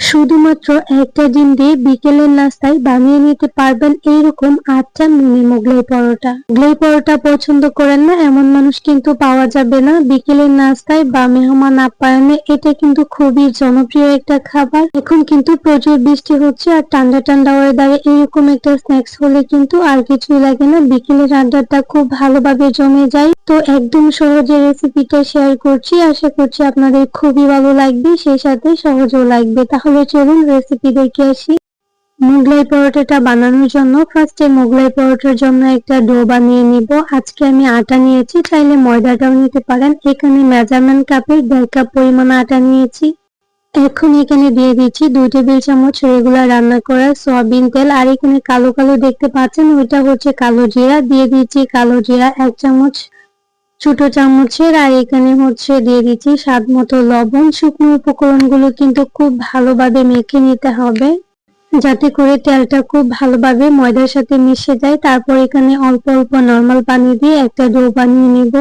শুধুমাত্র একটা ডিম দিয়ে বিকেলের নাস্তায় বানিয়ে নিতে পারবেন এইরকম 8টা মিনি মোগলাই পরোটা। মোগলাই পরোটা পছন্দ করেন না এমন মানুষ কিন্তু পাওয়া যাবে না বিকেলের নাস্তায় বা মেহমান আপ্যায়নে। এটা কিন্তু খুবই জনপ্রিয় একটা খাবার। এখন কিন্তু প্রচুর বৃষ্টি হচ্ছে আর ঠান্ডা ঠান্ডা ওয়েদারে এরকম একটা স্ন্যাক্স হলে কিন্তু আর কিছুই লাগে না, বিকেলের আড্ডাটা খুব ভালোভাবে জমে যায়। তো একদম সহজে রেসিপিটা শেয়ার করছি, আশা করছি আপনাদের খুবই ভালো লাগবে, সেই সাথে সহজও লাগবে। তাহলে চলুন রেসিপি দেখে আসি। মোগলাই পরোটাটা বানানোর জন্য ফার্স্টে মোগলাই পরোটার জন্য একটা ডো বানিয়ে নিব। আজকে আমি আটা নিয়েছি, চাইলে ময়দাটাও নিতে পারেন। এখানে মেজারমেন্ট কাপের 1.5 কাপ পরিমাণ আটা নিয়েছি। এখন এখানে দিয়ে দিচ্ছি 2 টেবিল চামচ রেগুলার রান্না করা সয়াবিন তেল। আর এখানে কালো কালো দেখতে পাচ্ছেন ওইটা হচ্ছে কালো জিরা। দিয়ে দিচ্ছি কালো জিরা 1 চামচ ছোট চামচের। আর এখানে হচ্ছে দিয়ে দিচ্ছি স্বাদ মতো লবণ। শুকনো উপকরণগুলো কিন্তু খুব ভালোভাবে মেখে নিতে হবে যাতে করে তেলটা খুব ভালোভাবে ময়দার সাথে মিশে যায়। তারপর এখানে অল্প অল্প নরমাল পানি দিয়ে একটা ডো বানিয়ে নেব।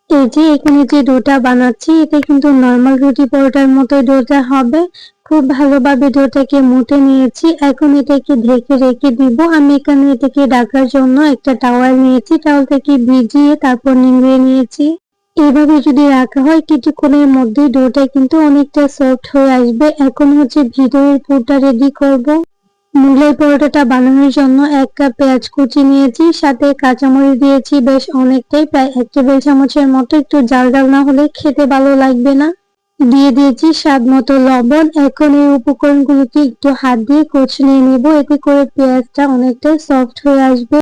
এই যে এখানে যে ডোটা বানাচ্ছি এটা কিন্তু নরমাল রুটি পরোটার মতো ডোটা হবে। খুব ভালোভাবে ডোটাকে মুটে নিয়েছি। এখন এটাকে ঢেকে রেখে দিব। আমি এখানে এটাকে ঢাকার জন্য একটা টাওয়াল নিয়েছি, টাওয়ালটাকে ভিজিয়ে তারপর নিংড়িয়ে নিয়েছি। এভাবে যদি রাখা হয় কিছুক্ষণের মধ্যে ডোটা কিন্তু অনেকটা সফট হয়ে আসবে। এখন হচ্ছে ভিতরের পুরটা রেডি করব। মোগলাই পরোটাটা বানানোর জন্য 1 কাপ পেঁয়াজ কুচি নিয়েছি, সাথে কাঁচামরিচ দিয়েছি বেশ অনেকটাই, প্রায় 1 টেবিল চামচের মতো। একটু জাল জাল না হলে খেতে ভালো লাগবে না। দিয়ে দিয়েছি স্বাদ মতো লবণ। এখন এই উপকরণগুলোকে একটু হাত দিয়ে কচলিয়ে নেব, এতে করে পেঁয়াজটা অনেকটাই সফট হয়ে আসবে।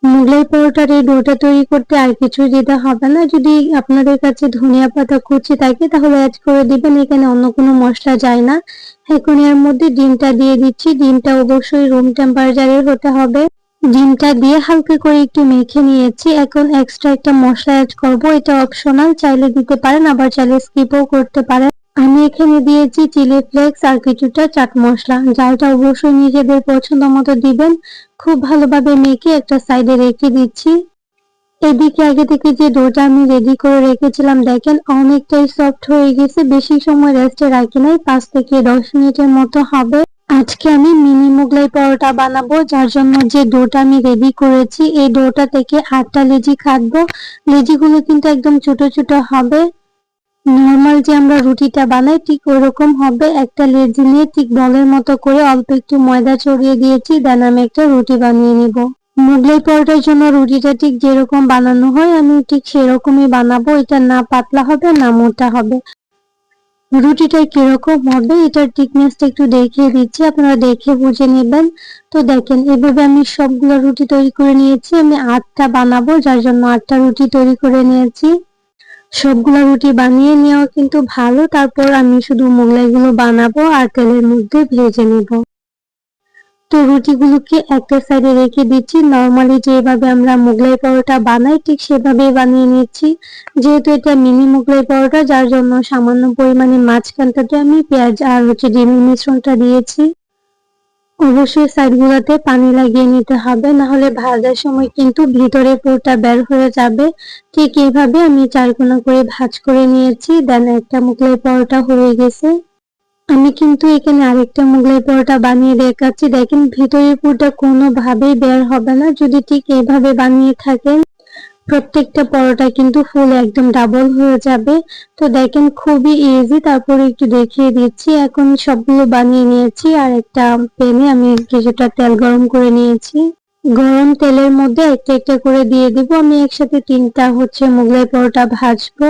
মোগলাই পরোটার এই ডোটা তৈরি করতে আর কিছু দিতে হবে না। যদি আপনাদের কাছে ধনিয়া পাতা কুচি থাকে তাহলে অ্যাড করে দিবেন, এখানে অন্য কোনো মশলা যায় না। এখন এর মধ্যে ডিমটা দিয়ে দিচ্ছি। ডিমটা অবশ্যই রুম টেম্পারেচারের হতে হবে। ডিমটা দিয়ে হালকা করে একটু মেখে নিয়েছি। এখন এক্সট্রা একটা মশলা অ্যাড করব, এটা অপশনাল, চাইলে দিতে পারেন আবার চাইলে স্কিপও করতে পারেন। আমি এখানে দিয়েছি চিলি ফ্লেক্স আর কিছুটা চাট মশলা। ঝালটা অবশ্যই নিজেদের পছন্দ মতো দিবেন। খুব ভালোভাবে মেখে একটা সাইডে রেখে দিচ্ছি। এদিকে আগে থেকে যে ডোটা আমি রেডি করে রেখেছিলাম দেখেন অনেকটাই সফট হয়ে গেছে। বেশি সময় রেস্টে রাখি নাই, 5 থেকে 10 মিনিটের মতো হবে। আজকে আমি মিনি মোগলাই পরোটা বানাবো, যার জন্য যে ডোটা আমি রেডি করেছি এই ডোটা থেকে 8টা লেচি কাটবো। লেচিগুলো কিন্তু একদম ছোট ছোট হবে। নরমাল যে আমরা রুটিটা বানাই ঠিক ওইরকম হবে। একটা লেচি নিয়ে ঠিক বলের মতো করে অল্প একটু ময়দা ছড়িয়ে দিয়েছি, দেন আমি একটা রুটি বানিয়ে নিব। মোগলাই পরোটার জন্য রুটিটা ঠিক যেরকম বানানো হয় আমি ঠিক সেরকমই বানাবো। এটা না পাতলা হবে না মোটা হবে। রুটিটা কিরকম হবে এটার থিকনেসটা একটু দেখিয়ে দিচ্ছি, আপনারা দেখে বুঝে নেবেন। তো দেখেন এভাবে আমি সবগুলো রুটি তৈরি করে নিয়েছি। আমি 8টা বানাবো, যার জন্য 8টা রুটি তৈরি করে নিয়েছি। সবগুলা রুটি বানিয়ে নেওয়া কিন্তু ভালো। তারপর আমি শুধু মোগলাইগুলো বানাবো আর তেলের মধ্যে ভেজে নেব। তো রুটিগুলোকে একটা সাইডে রেখে দিচ্ছি। নরমালি যেভাবে আমরা মোগলাই পরোটা বানাই ঠিক সেভাবেই বানিয়ে নিচ্ছি। যেহেতু এটা মিনি মোগলাই পরোটা যার জন্য সামান্য পরিমাণে মাঝখানটাতে আমি পেঁয়াজ আর হচ্ছে ডিমের মিশ্রণটা দিয়েছি। অবশ্যই সাইডগুলোতে পানি লাগিয়ে নিতে হবে, না হলে ভাজার সময় কিন্তু ভিতরে পুরোটা বের হয়ে যাবে। ঠিক এইভাবে আমি 4 কোনা করে ভাঁজ করে নিয়েছি। দেন একটা মোগলাই পরোটা হয়ে গেছে। আমি কিন্তু এখানে আরেকটা মোগলাই পরোটা বানিয়ে দেখাচ্ছি। দেখেন ভিতরের পুরটা কোনোভাবেই বের হবে না যদি ঠিক এইভাবে বানিয়ে থাকেন। প্রত্যেকটা পরোটা কিন্তু ফুল একদম ডাবল হয়ে যাবে। তো দেখেন খুবই ইজি। তারপরে একটু দেখিয়ে দিচ্ছি। এখন সবগুলো বানিয়ে নিয়েছি আর একটা প্যানে আমি কিছুটা তেল গরম করে নিয়েছি। গরম তেলের মধ্যে একটা একটা করে দিয়ে দিব। আমি একসাথে 3টা হচ্ছে মোগলাই পরোটা ভাজবো।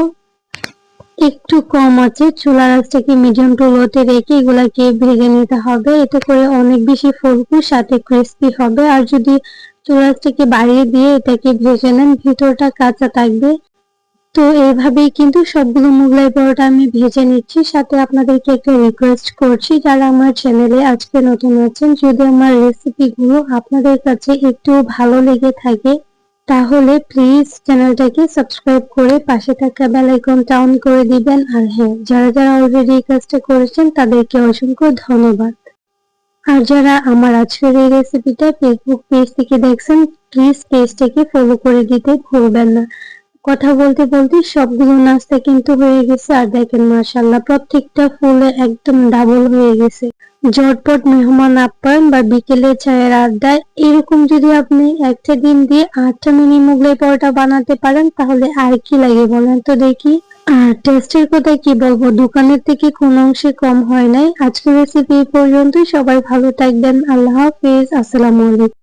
একটু কম আছে চুলার আঁচটাকে মিডিয়াম টু লোতে রেখে এগুলাকে ভেজে নিতে হবে। এতে করে অনেক বেশি ফুলকো সাথে ক্রিস্পি হবে। আর যদি চুলার আঁচটাকে বাড়িয়ে দিয়ে এটাকে ভেজে নেন ভিতরটা কাঁচা থাকবে। তো এইভাবেই কিন্তু সবগুলো মোগলাই পরোটা আমি ভেজে নিচ্ছি। সাথে আপনাদেরকে একটা রিকোয়েস্ট করছি, যারা আমার চ্যানেলে আজকে নতুন আছেন, যদি আমার রেসিপিগুলো আপনাদের কাছে একটু ভালো লেগে থাকে তাহলে প্লিজ চ্যানেলটাকে সাবস্ক্রাইব করে পাশে থাকা বেল আইকনটা অন করে দিবেন। আর হ্যাঁ, যারা যারা অলরেডি এই কাজটা করেছেন তাদেরকে অসংখ্য ধন্যবাদ। আর যারা আমার আজকের এই রেসিপিটা ফেসবুক পেজ থেকে দেখছেন প্লিজ পেজটাকে ফলো করে দিতে ভুলবেন না। কথা বলতে বলতে সবগুলো নাস্তা কিন্তু হয়ে গেছে। আর দেখেন মাশাআল্লাহ প্রত্যেকটা ফুলে একদম ডাবল হয়ে গেছে। ঝটপট মেহমান আপ্যায়ন বা বিকেলে চায়ের আড্ডায় এরকম যদি আপনি একটা ডিম দিয়ে 8টা মিনি মোগলাই পরোটা বানাতে পারেন তাহলে আর কি লাগে বলেন তো দেখি। আর টেস্টের কথা কি বলবো, দোকানের থেকে কোনো অংশে কম হয় নাই। আজকের রেসিপি এই পর্যন্তই। সবাই ভালো থাকবেন। আল্লাহ হাফেজ। আসসালামু আলাইকুম।